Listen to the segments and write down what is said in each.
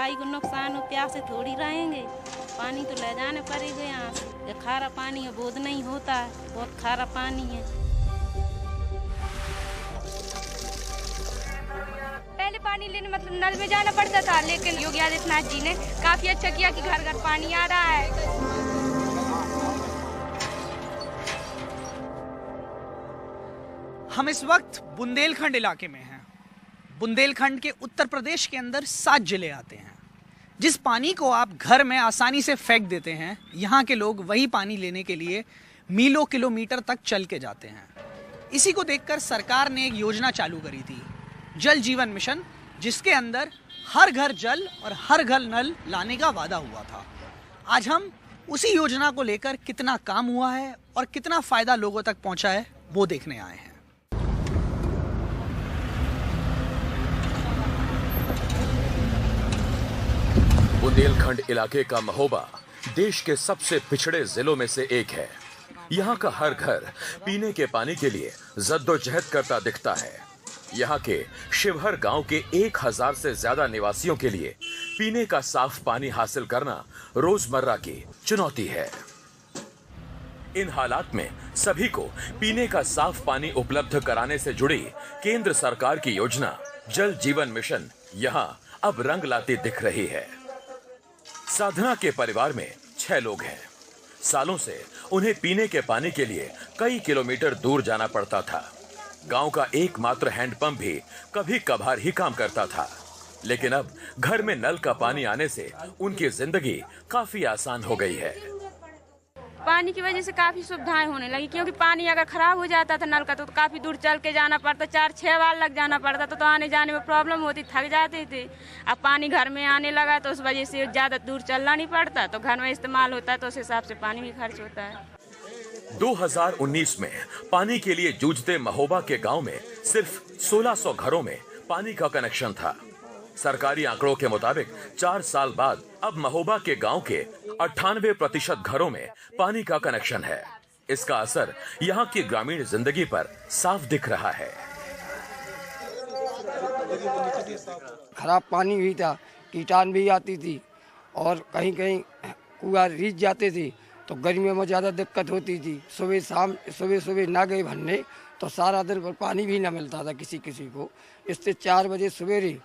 खाई को नुकसान हो, प्यासे थोड़ी रहेंगे, पानी तो ले जाने पड़ेगा यहाँ से। ये खारा पानी है, बोध नहीं होता है, बहुत खारा पानी है। पहले पानी लेने मतलब नल में जाना पड़ता था, लेकिन योगी आदित्यनाथ जी ने काफी अच्छा किया कि घर घर पानी आ रहा है। हम इस वक्त बुंदेलखंड इलाके में हैं। बुंदेलखंड के उत्तर प्रदेश के अंदर 7 जिले आते हैं। जिस पानी को आप घर में आसानी से फेंक देते हैं, यहाँ के लोग वही पानी लेने के लिए मीलों किलोमीटर तक चल के जाते हैं। इसी को देखकर सरकार ने एक योजना चालू करी थी, जल जीवन मिशन, जिसके अंदर हर घर जल और हर घर नल लाने का वादा हुआ था। आज हम उसी योजना को लेकर कितना काम हुआ है और कितना फायदा लोगों तक पहुंचा है, वो देखने आए हैं। बुंदेलखंड इलाके का महोबा देश के सबसे पिछड़े जिलों में से एक है। यहाँ का हर घर पीने के पानी के लिए जद्दोजहद करता दिखता है। यहाँ के शिवहर गांव के 1000 से ज्यादा निवासियों के लिए पीने का साफ पानी हासिल करना रोजमर्रा की चुनौती है। इन हालात में सभी को पीने का साफ पानी उपलब्ध कराने से जुड़ी केंद्र सरकार की योजना जल जीवन मिशन यहाँ अब रंग लाती दिख रही है। साधना के परिवार में 6 लोग हैं। सालों से उन्हें पीने के पानी के लिए कई किलोमीटर दूर जाना पड़ता था। गांव का एकमात्र हैंडपंप भी कभी कभार ही काम करता था, लेकिन अब घर में नल का पानी आने से उनकी जिंदगी काफी आसान हो गई है। पानी की वजह से काफी सुविधाएं होने लगी, क्योंकि पानी अगर खराब हो जाता था नल का तो काफी दूर चल के जाना पड़ता, 4-6 बार लग जाना पड़ता तो आने जाने में प्रॉब्लम होती, थक जाते थे। अब पानी घर में आने लगा तो उस वजह से ज्यादा दूर चलना नहीं पड़ता, तो घर में इस्तेमाल होता है, तो उस हिसाब से पानी भी खर्च होता है। 2019 में पानी के लिए जूझते महोबा के गांव में सिर्फ 1600 घरों में पानी का कनेक्शन था। सरकारी आंकड़ों के मुताबिक 4 साल बाद अब महोबा के गांव के 98% घरों में पानी का कनेक्शन है। इसका असर यहाँ की ग्रामीण जिंदगी पर साफ दिख रहा है। खराब पानी भी था, कीटाणु भी आती थी और कहीं कहीं कुआं रीच जाते थे, तो गर्मियों में ज़्यादा दिक्कत होती थी। सुबह ना गए भरने तो सारा दिन पर पानी भी ना मिलता था किसी को। इससे 4 बजे सवेरे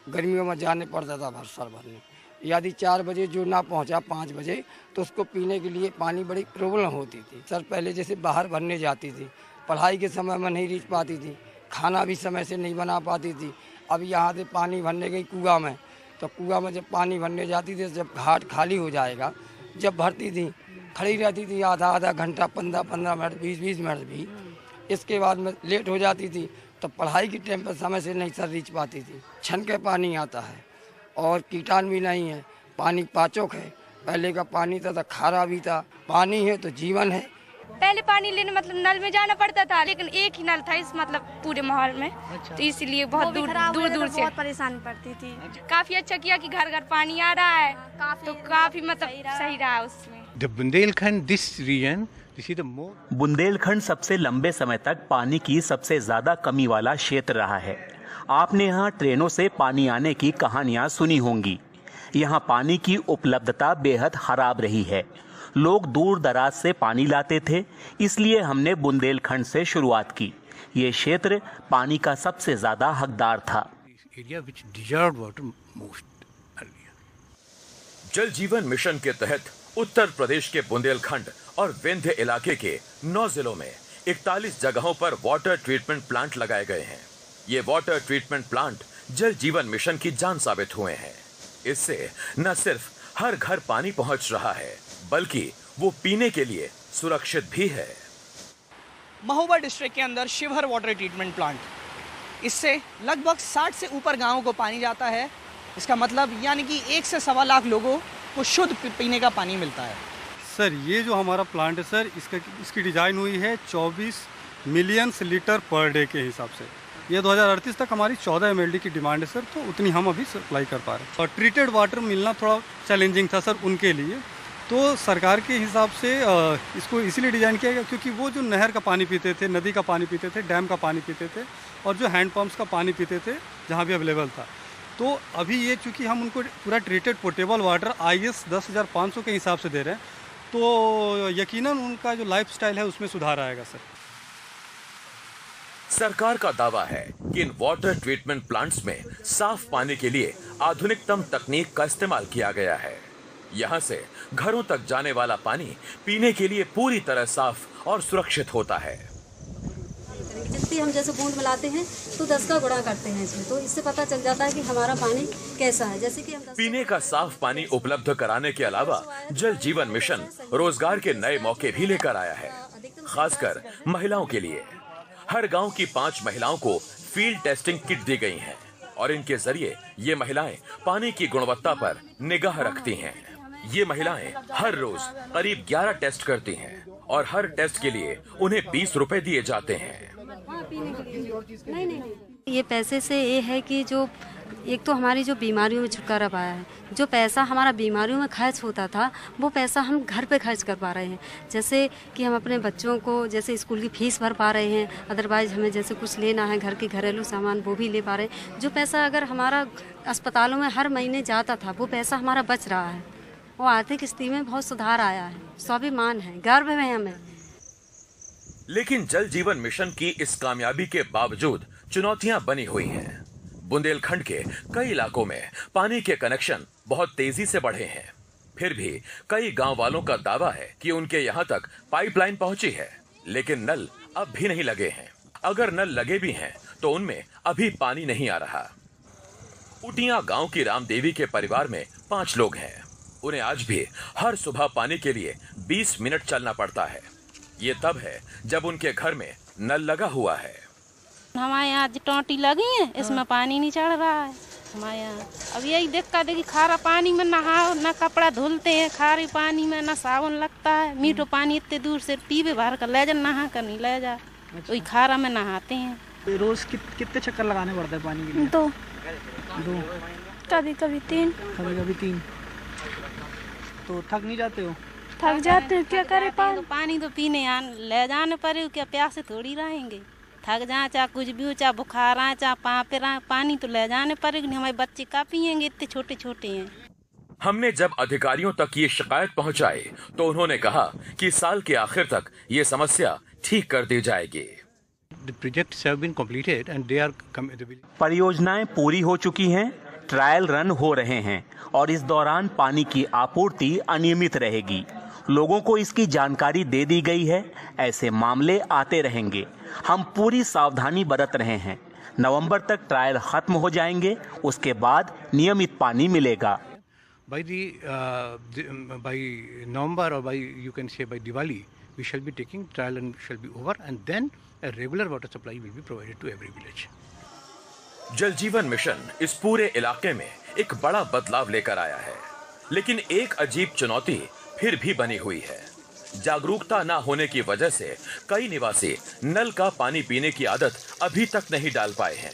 गर्मियों में जाने पड़ता था भरसर भरने। यदि 4 बजे जो ना पहुंचा 5 बजे तो उसको पीने के लिए पानी बड़ी प्रॉब्लम होती थी। सर पहले जैसे बाहर भरने जाती थी, पढ़ाई के समय में नहीं रीच पाती थी, खाना भी समय से नहीं बना पाती थी। अब यहाँ से पानी भरने गई कुआं में, तो कुआं में जब पानी भरने जाती थी, जब घाट खाली हो जाएगा, जब भरती थी खड़ी रहती थी आधा घंटा, 15 मिनट, 20 मिनट भी। इसके बाद में लेट हो जाती थी तो पढ़ाई की टाइम पर समय से नहीं सर रीच पाती थी। छन के पानी आता है और कीटाणु भी नहीं है, पानी पाचक है। पहले का पानी था तो खारा भी था। पानी है तो जीवन है। पहले पानी लेने मतलब नल में जाना पड़ता था, लेकिन एक ही नल था इस मतलब पूरे माहौल में। अच्छा। तो इसलिए बहुत दूर से बहुत परेशानी पड़ती थी। काफी अच्छा किया कि घर घर पानी आ रहा है, तो काफी मतलब सही रहा उसमें। बुंदेलखंड सबसे लंबे समय तक पानी की सबसे ज्यादा कमी वाला क्षेत्र रहा है। आपने यहाँ ट्रेनों से पानी आने की कहानियां सुनी होंगी। यहाँ पानी की उपलब्धता बेहद खराब रही है। लोग दूर दराज से पानी लाते थे, इसलिए हमने बुंदेलखंड से शुरुआत की। ये क्षेत्र पानी का सबसे ज्यादा हकदार था। जल जीवन मिशन के तहत उत्तर प्रदेश के बुंदेलखंड और विंध्य इलाके के 9 जिलों में 41 जगहों पर वाटर ट्रीटमेंट प्लांट लगाए गए हैं। ये वाटर ट्रीटमेंट प्लांट जल जीवन मिशन की जान साबित हुए हैं। इससे न सिर्फ हर घर पानी पहुंच रहा है, बल्कि वो पीने के लिए सुरक्षित भी है। महोबा डिस्ट्रिक्ट के अंदर शिवहर वाटर ट्रीटमेंट प्लांट, इससे लगभग 60 से ऊपर गांवों को पानी जाता है। इसका मतलब यानी कि 1 से 1.25 लाख लोगों को शुद्ध पीने का पानी मिलता है। सर ये जो हमारा प्लांट है सर, इसकी डिज़ाइन हुई है 24 मिलियन लीटर पर डे के हिसाब से। ये 2038 तक हमारी 14 MLD की डिमांड है सर, तो उतनी हम अभी सप्लाई कर पा रहे हैं। और ट्रीटेड वाटर मिलना थोड़ा चैलेंजिंग था सर उनके लिए, तो सरकार के हिसाब से इसको इसीलिए डिज़ाइन किया गया क्योंकि वो जो नहर का पानी पीते थे, नदी का पानी पीते थे, डैम का पानी पीते थे और जो हैंड पम्प्स का पानी पीते थे जहाँ भी अवेलेबल था, तो अभी ये चूँकि हम उनको पूरा ट्रीटेड पोर्टेबल वाटर IS 10,500 के हिसाब से दे रहे हैं, तो यकीनन उनका जो लाइफस्टाइल है उसमें सुधार आएगा सर। सरकार का दावा है कि इन वाटर ट्रीटमेंट प्लांट्स में साफ पानी के लिए आधुनिकतम तकनीक का इस्तेमाल किया गया है। यहाँ से घरों तक जाने वाला पानी पीने के लिए पूरी तरह साफ और सुरक्षित होता है। जितनी हम जैसे बूंद मिलाते हैं तो 10 का गुणा करते हैं इसमें, तो इससे पता चल जाता है कि हमारा पानी कैसा है। जैसे कि हम पीने का साफ पानी उपलब्ध कराने के अलावा जल जीवन मिशन रोजगार के नए मौके भी लेकर आया है, खासकर महिलाओं के लिए। हर गांव की 5 महिलाओं को फील्ड टेस्टिंग किट दी गई है और इनके जरिए ये महिलाएं पानी की गुणवत्ता पर निगाह रखती हैं। ये महिलाएं हर रोज करीब 11 टेस्ट करती हैं और हर टेस्ट के लिए उन्हें 20 रुपए दिए जाते हैं। नहीं, ये पैसे से ये है कि जो एक तो हमारी जो बीमारियों में छुटकारा पाया है, जो पैसा हमारा बीमारियों में खर्च होता था वो पैसा हम घर पे खर्च कर पा रहे हैं। जैसे कि हम अपने बच्चों को जैसे स्कूल की फीस भर पा रहे हैं, अदरवाइज हमें जैसे कुछ लेना है घर के घरेलू सामान वो भी ले पा रहे हैं। जो पैसा अगर हमारा अस्पतालों में हर महीने जाता था वो पैसा हमारा बच रहा है। वो आर्थिक स्थिति में बहुत सुधार आया है, स्वाभिमान है, गर्व है हमें। लेकिन जल जीवन मिशन की इस कामयाबी के बावजूद चुनौतियां बनी हुई हैं। बुंदेलखंड के कई इलाकों में पानी के कनेक्शन बहुत तेजी से बढ़े हैं। फिर भी कई गांव वालों का दावा है कि उनके यहां तक पाइपलाइन पहुंची है, लेकिन नल अब भी नहीं लगे हैं। अगर नल लगे भी हैं तो उनमें अभी पानी नहीं आ रहा। उटिया गांव की रामदेवी के परिवार में 5 लोग हैं। उन्हें आज भी हर सुबह पानी के लिए 20 मिनट चलना पड़ता है। ये तब है जब उनके घर में नल लगा हुआ है। हमारे यहाँ टोटी लगी है, इसमें पानी नहीं चढ़ रहा है हमारे यहाँ। अब यही दिक्कत है कि खारा पानी में नहाओ, ना कपड़ा धुलते हैं, खारे पानी में ना साबुन लगता है। मीठो पानी इतने दूर से टीबे भर कर ले जा, नहा कर नहीं ले जा, वही खारा में नहाते हैं। रोज कितने चक्कर लगाने पड़ते हैं पानी के लिए? 2, कभी कभी 3। कभी 3। तो थक नहीं जाते हो? थक जाते हैं, क्या करे। पानी तो पीने ले जाने पड़े, क्या प्यासे थोड़ी रहेंगे। थक जाए चाहे कुछ भी हो, चाहे बुखार आए चाहे पापे आए, पानी तो ले जाने पड़ेगा। हमारे बच्चे का पियेंगे, इतने छोटे छोटे हैं। हमने जब अधिकारियों तक ये शिकायत पहुंचाई तो उन्होंने कहा कि साल के आखिर तक ये समस्या ठीक कर दी जाएगी। परियोजनाएं पूरी हो चुकी हैं, ट्रायल रन हो रहे हैं और इस दौरान पानी की आपूर्ति अनियमित रहेगी। लोगों को इसकी जानकारी दे दी गई है। ऐसे मामले आते रहेंगे। हम पूरी सावधानी बरत रहे हैं। नवंबर तक ट्रायल खत्म हो जाएंगे, उसके बाद नियमित पानी मिलेगा। By November or you can say by Diwali, we shall be taking trial and shall be over, and then a regular water supply will be provided to every village. जल जीवन मिशन इस पूरे इलाके में एक बड़ा बदलाव लेकर आया है, लेकिन एक अजीब चुनौती फिर भी बनी हुई है। जागरूकता न होने की वजह से कई निवासी नल का पानी पीने की आदत अभी तक नहीं डाल पाए हैं।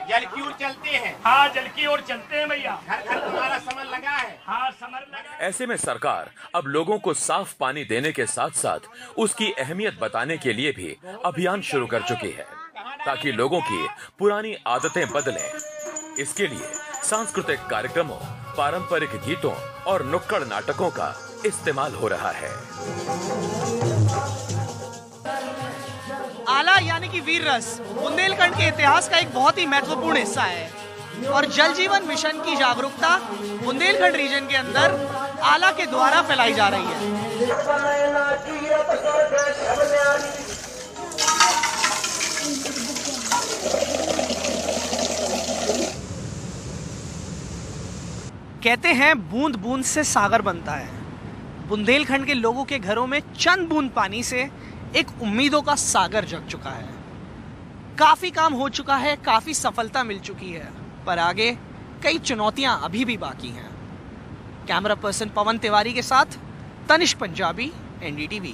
जल की ओर चलते हैं। हाँ, जल की ओर चलते हैं भैया। घर घर तुम्हारा समर लगा है। हाँ, समर लगा। ऐसे में सरकार अब लोगों को साफ पानी देने के साथ साथ उसकी अहमियत बताने के लिए भी अभियान शुरू कर चुकी है, ताकि लोगों की पुरानी आदतें बदलें। इसके लिए सांस्कृतिक कार्यक्रमों, पारंपरिक गीतों और नुक्कड़ नाटकों का इस्तेमाल हो रहा है। आला यानी कि वीर रस बुंदेलखंड के इतिहास का एक बहुत ही महत्वपूर्ण हिस्सा है और जल जीवन मिशन की जागरूकता बुंदेलखंड रीजन के अंदर आला के द्वारा फैलाई जा रही है। कहते हैं बूंद बूंद से सागर बनता है। बुंदेलखंड के लोगों के घरों में चंद बूंद पानी से एक उम्मीदों का सागर जग चुका है। काफी काम हो चुका है, काफी सफलता मिल चुकी है, पर आगे कई चुनौतियां अभी भी बाकी हैं। कैमरा पर्सन पवन तिवारी के साथ तनिष्क पंजाबी, NDTV।